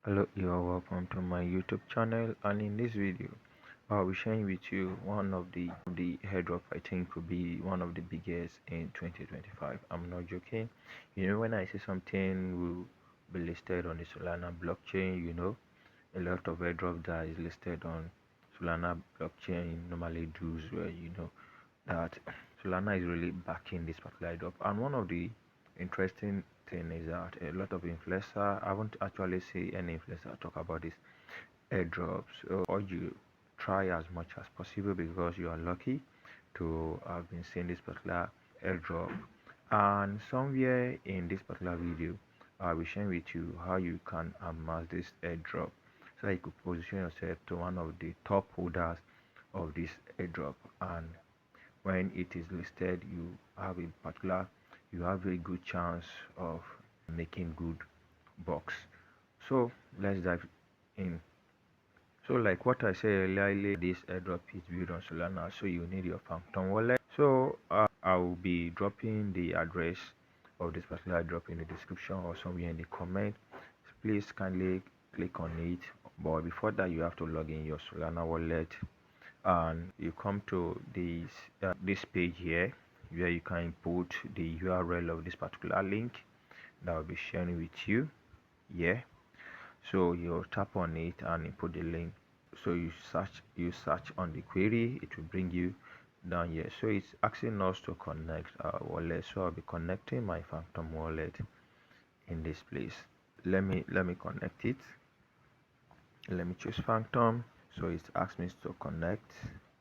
Hello, you are welcome to my YouTube channel, and in this video I'll be sharing with you one of the airdrop I think will be one of the biggest in 2025. I'm not joking. When I say something will be listed on the Solana blockchain, a lot of airdrop that is listed on Solana blockchain normally does well. That Solana is really backing this particular airdrop, and one of the interesting thing is that a lot of influencer, I won't actually see any influencer talk about this airdrops, or you try as much as possible because you are lucky to have been seeing this particular airdrop. And somewhere in this particular video I'll be sharing with you how you can amass this airdrop so that you could position yourself to one of the top holders of this airdrop. And when it is listed, you have a good chance of making good bucks. So let's dive in. So like what I said earlier, this airdrop is built on Solana, so you need your Phantom wallet. So I will be dropping the address of this particular airdrop in the description or somewhere in the comment. Please kindly click on it, but before that you have to log in your Solana wallet, and you come to this page here where you can input the URL of this particular link that I'll be sharing with you. So you tap on it and input the link. So you search on the query, it will bring you down here. So it's asking us to connect our wallet, so I'll be connecting my Phantom wallet in this place. Let me connect it. Let me choose Phantom. So it asks me to connect.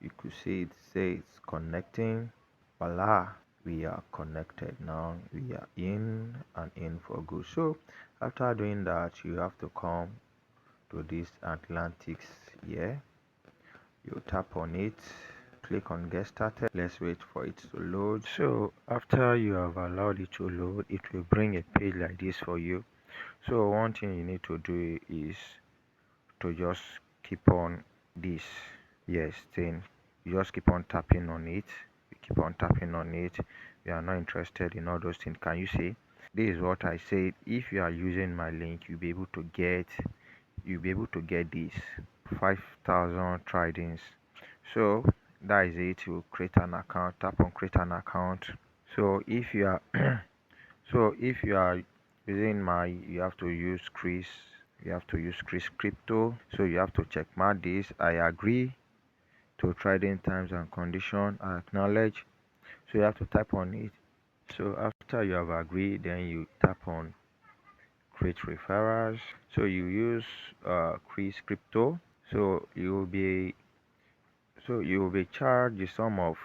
You could see it says connecting. Voila, we are connected now. We are in and in for good. So after doing that, you have to come to this Atlantics here. You tap on it, click on get started. Let's wait for it to load. So after you have allowed it to load, it will bring a page like this for you. So one thing you need to do is to just keep on this thing. You just keep on tapping on it. You keep on tapping on it. We are not interested in all those things. Can you see? This is what I said. If you are using my link, you'll be able to get this 5,000 tradings. So that is it. You create an account. Tap on create an account. So if you are using my, you have to use Chris. You have to use Chris Crypto. So you have to check mark this. I agree to trading terms and condition. I acknowledge. So you have to tap on it. So after you have agreed, then you tap on create referrals. So you use Chris Crypto. So you will be charged the sum of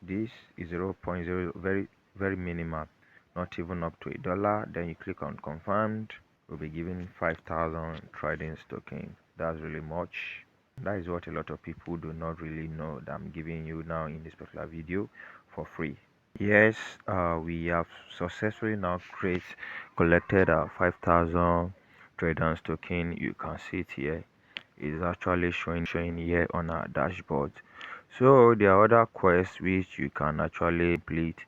this is 0.0, very minimal, not even up to $1. Then you click on confirmed. We'll be giving 5,000 trading tokens. That's really much. That is what a lot of people do not really know that I'm giving you now in this particular video for free. Yes, we have successfully now collected 5,000 traders token. You can see it here. It's actually showing here on our dashboard. So there are other quests which you can actually complete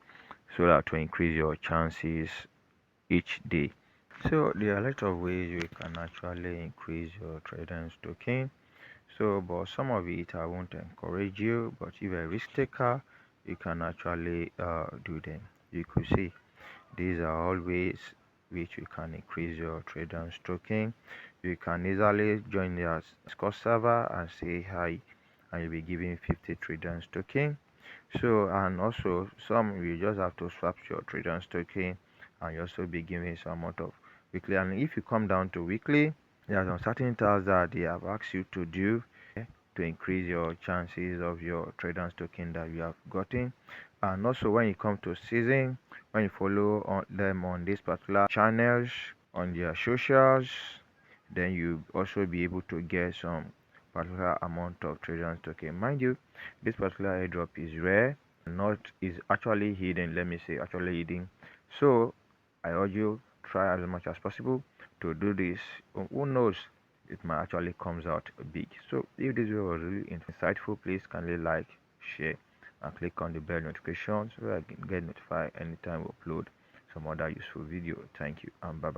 so that to increase your chances each day. So there are a lot of ways you can actually increase your traders token. So but some of it I won't encourage you, but if you're a risk taker, you can actually do them. You could see these are all ways which you can increase your traders token. You can easily join their Discord server and say hi, and you'll be giving 50 traders token. So and also some you just have to swap your traders token, and you also be giving some amount of weekly. And if you come down to weekly, there are some certain tasks that they have asked you to do to increase your chances of your traders token that you have gotten. And also when you come to season, when you follow them on these particular channels on their socials, then you also be able to get some particular amount of traders token. Mind you, this particular airdrop is rare, not is actually hidden. Let me say actually hidden. So I urge you try as much as possible to do this. Who knows, it might actually comes out big. So if this video was really insightful, please kindly like, share, and click on the bell notification so that I can get notified anytime we upload some other useful video. Thank you and bye bye.